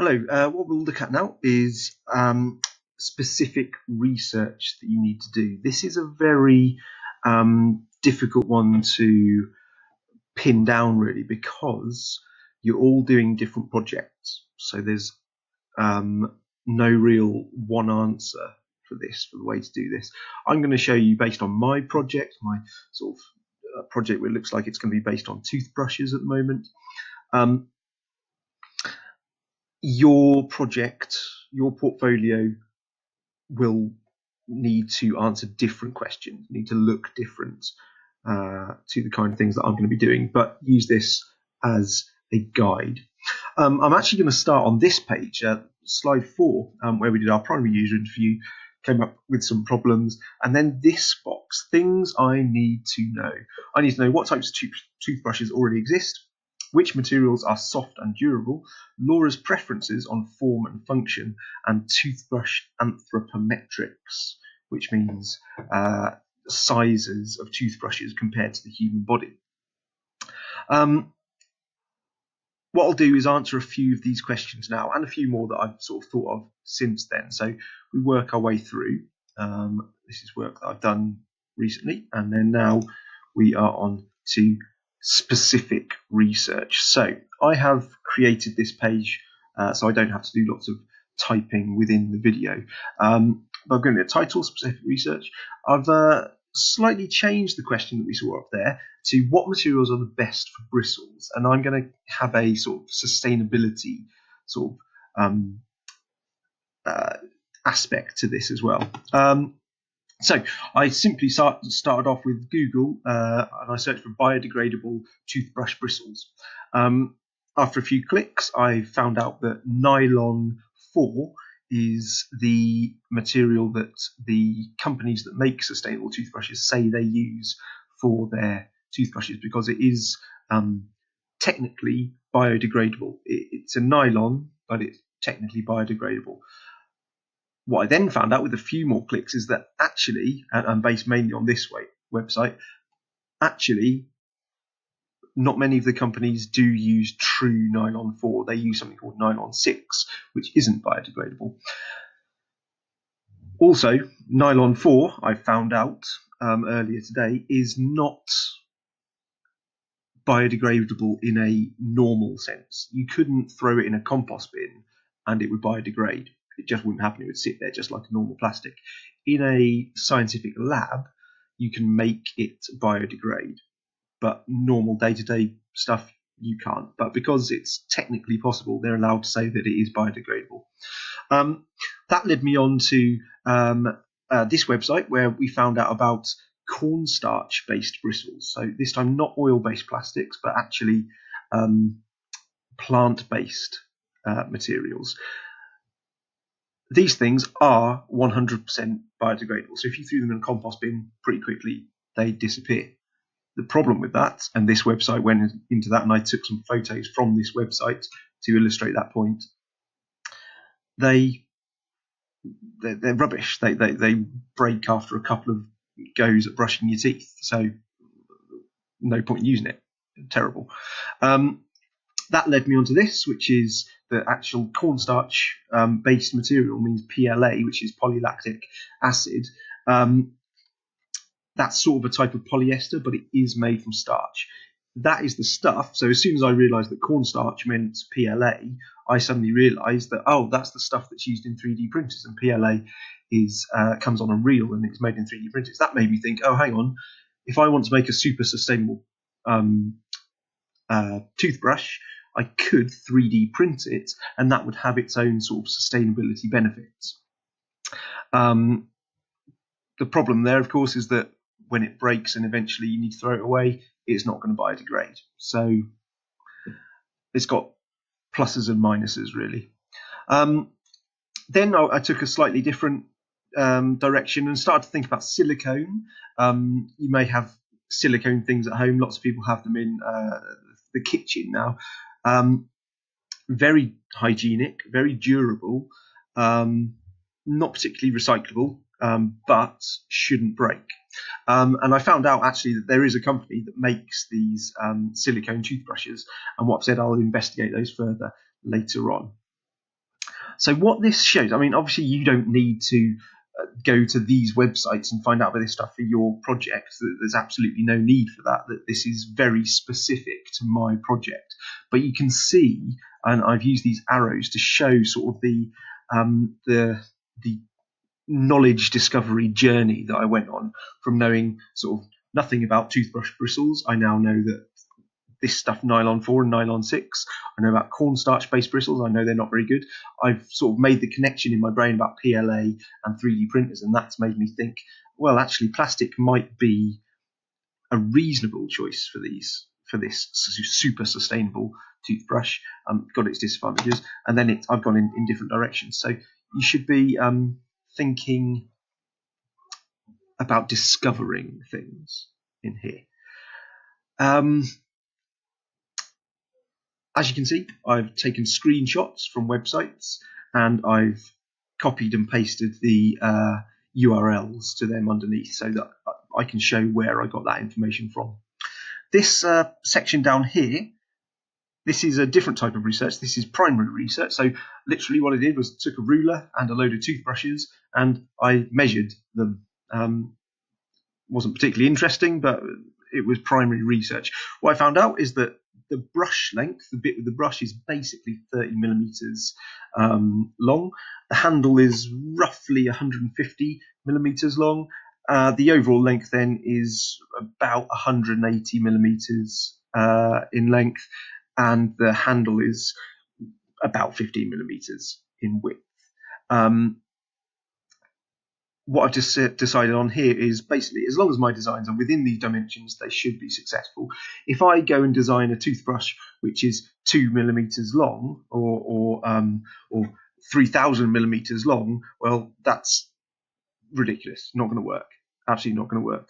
Hello, what we'll look at now is specific research that you need to do. This is a very difficult one to pin down really because you're all doing different projects. So there's no real one answer for the way to do this. I'm going to show you based on my project, my sort of project where it looks like it's going to be based on toothbrushes at the moment. Your project, your portfolio will need to answer different questions, need to look different to the kind of things that I'm going to be doing, but use this as a guide. I'm actually going to start on this page, slide 4, where we did our primary user interview, came up with some problems, and then this box, things I need to know. I need to know what types of toothbrushes already exist, which materials are soft and durable, Laura's preferences on form and function, and toothbrush anthropometrics, which means sizes of toothbrushes compared to the human body. What I'll do is answer a few of these questions now and a few more that I've sort of thought of since then. So we work our way through. This is work that I've done recently, and then now we are on to specific research. So I have created this page so I don't have to do lots of typing within the video. But I'm going to title specific research. I've slightly changed the question that we saw up there to what materials are the best for bristles, and I'm going to have a sort of sustainability sort of aspect to this as well. So I simply started off with Google and I searched for biodegradable toothbrush bristles. After a few clicks, I found out that nylon 4 is the material that the companies that make sustainable toothbrushes say they use for their toothbrushes because it is technically biodegradable. It's a nylon, but it's technically biodegradable. What I then found out with a few more clicks is that actually, and I'm based mainly on this website, actually not many of the companies do use true nylon 4. They use something called nylon 6, which isn't biodegradable. Also, nylon 4, I found out earlier today, is not biodegradable in a normal sense. You couldn't throw it in a compost bin and it would biodegrade. It just wouldn't happen. It would sit there just like a normal plastic. In a scientific lab, you can make it biodegrade, but normal day-to-day stuff you can't. But because it's technically possible, they're allowed to say that it is biodegradable. That led me on to this website where we found out about cornstarch-based bristles. So this time not oil-based plastics, but actually plant-based materials. These things are 100% biodegradable. So if you threw them in a compost bin pretty quickly, they disappear. The problem with that, and this website went into that, and I took some photos from this website to illustrate that point, they're rubbish. They break after a couple of goes at brushing your teeth. So no point using it. Terrible. That led me onto this, which is the actual cornstarch based material, means PLA, which is polylactic acid. That's sort of a type of polyester, but it is made from starch. That is the stuff. So as soon as I realised that cornstarch meant PLA, I suddenly realised that, oh, that's the stuff that's used in 3D printers, and PLA is comes on a reel and it's made in 3D printers. That made me think, oh, hang on, if I want to make a super sustainable toothbrush, I could 3D print it, and that would have its own sort of sustainability benefits. The problem there, of course, is that when it breaks and eventually you need to throw it away, it's not going to biodegrade. So it's got pluses and minuses, really. Then I took a slightly different direction and started to think about silicone. You may have silicone things at home. Lots of people have them in the kitchen now. Very hygienic, very durable, not particularly recyclable, but shouldn't break. And I found out actually that there is a company that makes these silicone toothbrushes, and what I've said, I'll investigate those further later on. So what this shows, I mean, obviously you don't need to go to these websites and find out about this stuff for your project. There's absolutely no need for that. That this is very specific to my project. But you can see, and I've used these arrows to show sort of the knowledge discovery journey that I went on from knowing sort of nothing about toothbrush bristles. I now know that this stuff, nylon 4 and nylon 6. I know about cornstarch-based bristles. I know they're not very good. I've sort of made the connection in my brain about PLA and 3D printers, and that's made me think, well, actually, plastic might be a reasonable choice for this super sustainable toothbrush. Got its disadvantages, and then I've gone in different directions. So you should be thinking about discovering things in here. As you can see, I've taken screenshots from websites and I've copied and pasted the URLs to them underneath so that I can show where I got that information from. This section down here, this is a different type of research. This is primary research. So literally what I did was took a ruler and a load of toothbrushes and I measured them. Wasn't particularly interesting, but it was primary research. What I found out is that the brush length, the bit with the brush, is basically 30 millimeters long. The handle is roughly 150 millimeters long. The overall length then is about 180 millimeters in length, and the handle is about 15 millimeters in width. What I've just decided on here is basically, as long as my designs are within these dimensions, they should be successful. If I go and design a toothbrush which is 2 millimeters long or 3,000 millimeters long, well, that's ridiculous. Not going to work. Absolutely not going to work.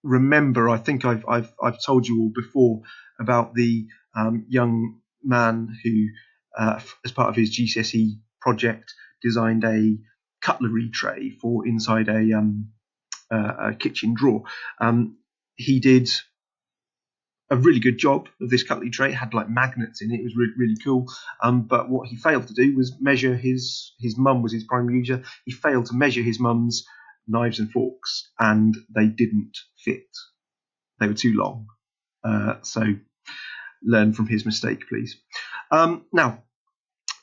Remember, I think I've told you all before about the young man who, as part of his GCSE project, designed a cutlery tray for inside a kitchen drawer. He did a really good job of this cutlery tray. It had like magnets in it. It was really cool. But what he failed to do was measure his mum was his primary user. He failed to measure his mum's knives and forks, and they didn't fit. They were too long. So learn from his mistake, please. Now,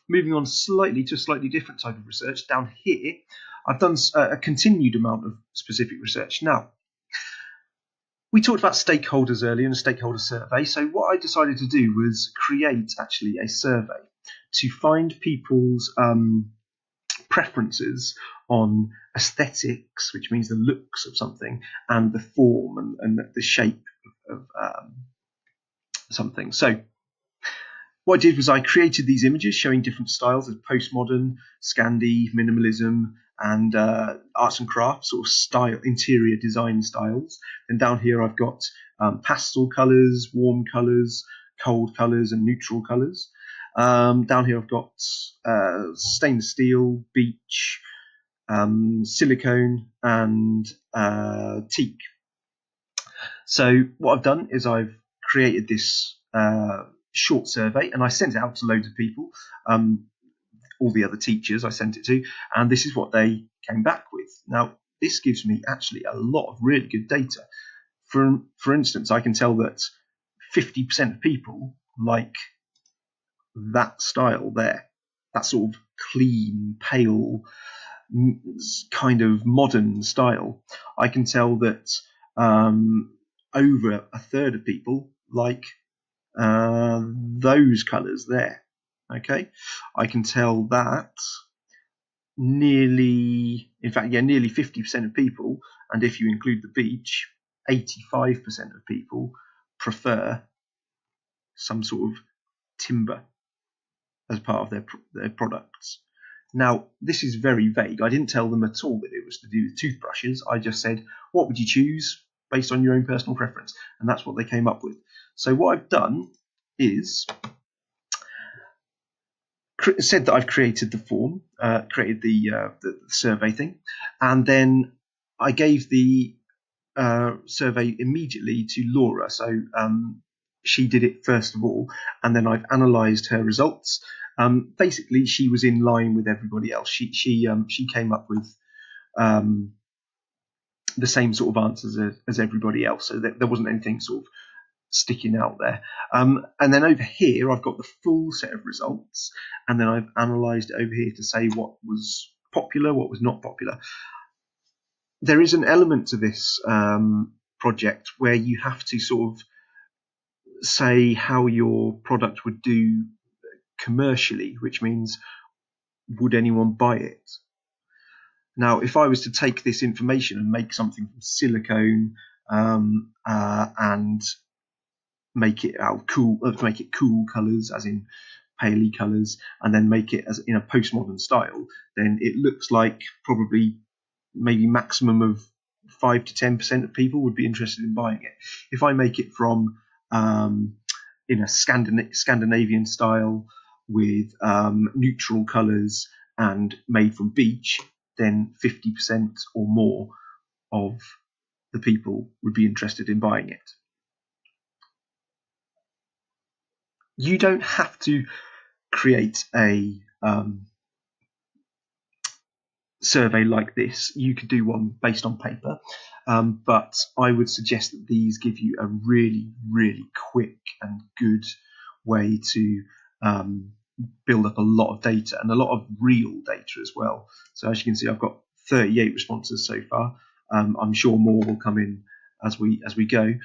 moving on slightly to a slightly different type of research, down here, I've done a continued amount of specific research. Now, we talked about stakeholders earlier in a stakeholder survey. So what I decided to do was create actually a survey to find people's preferences on aesthetics, which means the looks of something, and the form and the shape of something. So what I did was I created these images showing different styles of postmodern, Scandi, minimalism, and arts and crafts, sort of style, interior design styles. And down here I've got pastel colours, warm colours, cold colours, and neutral colours. Down here I've got stainless steel, beech, silicone, and teak. So what I've done is I've created this short survey and I sent it out to loads of people, all the other teachers I sent it to, and this is what they came back with. Now, this gives me actually a lot of really good data. For instance, I can tell that 50% of people like that style there, that sort of clean, pale, kind of modern style. I can tell that over a third of people like those colours there. Okay, I can tell that nearly 50% of people, and if you include the beech, 85% of people prefer some sort of timber as part of their products. Now, this is very vague. I didn't tell them at all that it was to do with toothbrushes. I just said, what would you choose based on your own personal preference? And that's what they came up with. So what I've done is said that I've created the form, created the survey thing, and then I gave the survey immediately to Laura. So she did it first of all, and then I've analysed her results, Basically, she was in line with everybody else. She came up with the same sort of answers as everybody else, so there wasn't anything sort of sticking out there. And then over here, I've got the full set of results, and then I've analysed it over here to say what was popular, what was not popular. There is an element to this project where you have to sort of say how your product would do commercially, which means would anyone buy it? Now, if I was to take this information and make something from silicone and make it cool colours, as in paley colours, and then make it as in a postmodern style, then it looks like probably maybe maximum of 5 to 10% of people would be interested in buying it. If I make it from in a Scandinavian style with neutral colours and made from beech, then 50% or more of the people would be interested in buying it. You don't have to create a survey like this. You could do one based on paper, but I would suggest that these give you a really, really quick and good way to build up a lot of data, and a lot of real data as well. So as you can see, I've got 38 responses so far. I'm sure more will come in as we go.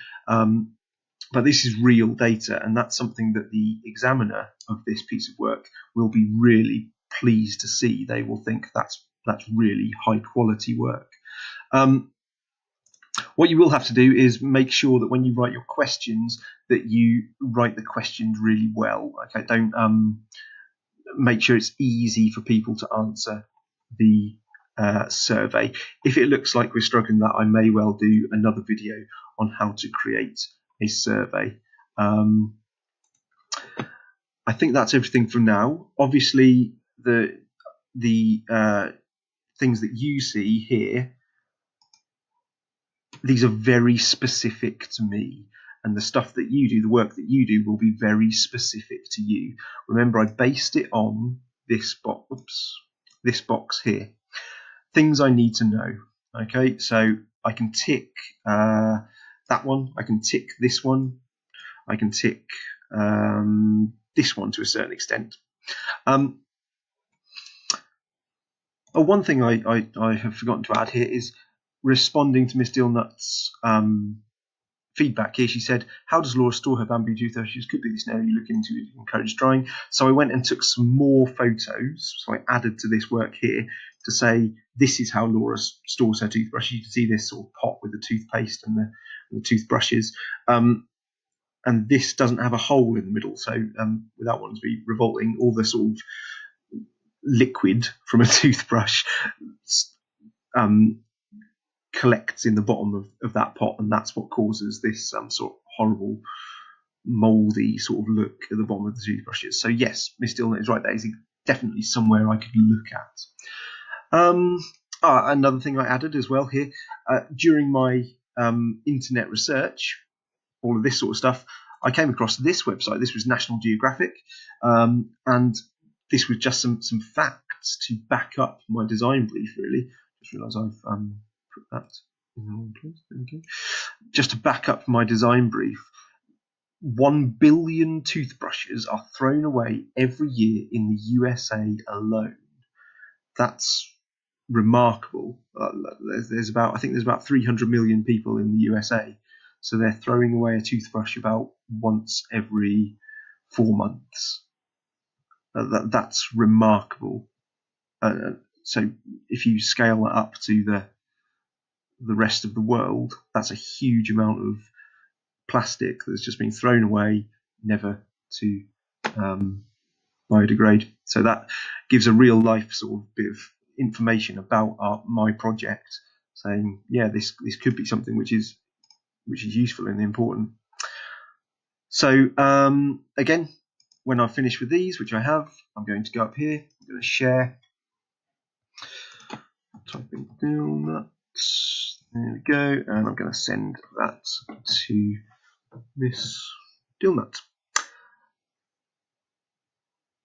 But this is real data, and that's something that the examiner of this piece of work will be really pleased to see. They will think that's really high quality work. What you will have to do is make sure that when you write your questions, that you write the questions really well. Okay, don't make sure it's easy for people to answer the survey. If it looks like we're struggling that, I may well do another video on how to create a survey. I think that's everything for now. Obviously, the things that you see here, these are very specific to me, and the stuff that you do, the work that you do, will be very specific to you. Remember, I based it on this box here. Things I need to know. Okay, so I can tick that one, I can tick this one, I can tick this one to a certain extent. One thing I have forgotten to add here is responding to Miss Dilnut's feedback here. She said, how does Laura store her bamboo toothbrushes? Could be this an area you look into to encourage drying. So I went and took some more photos. So I added to this work here to say, this is how Laura stores her toothbrushes. You can see this sort of pot with the toothpaste and the toothbrushes. And this doesn't have a hole in the middle. So without wanting to be revolting, all the sort of liquid from a toothbrush collects in the bottom of that pot, and that's what causes this sort of horrible mouldy sort of look at the bottom of the toothbrushes. So yes, Miss Dillon is right, there is definitely somewhere I could look at. Another thing I added as well here, during my internet research, all of this sort of stuff, I came across this website. This was National Geographic, and this was just some facts to back up my design brief, really. Just realised I've put that in the wrong place. There we go. Just to back up my design brief, 1 billion toothbrushes are thrown away every year in the USA alone. That's remarkable. There's about 300 million people in the USA, so they're throwing away a toothbrush about once every 4 months. That's remarkable. So if you scale that up to the rest of the world, that's a huge amount of plastic that's just been thrown away, never to biodegrade. So that gives a real life sort of bit of information about my project, saying, yeah, this could be something which is useful and important. So again, when I finish with these, which I have, I'm going to go up here, I'm going to share, typing down that, there we go, and I'm going to send that to Miss Dilnut.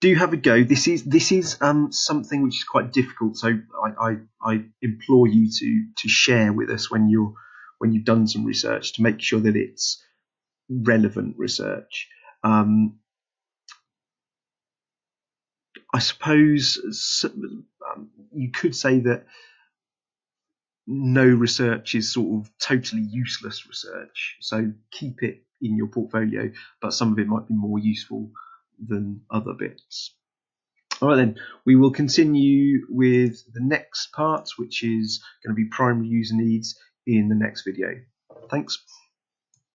do have a go. This is something which is quite difficult, so I implore you to share with us when you've done some research, to make sure that it's relevant research. I suppose you could say that no research is sort of totally useless research, so keep it in your portfolio, but some of it might be more useful than other bits. All right, then we will continue with the next part, which is going to be primary user needs, in the next video. Thanks.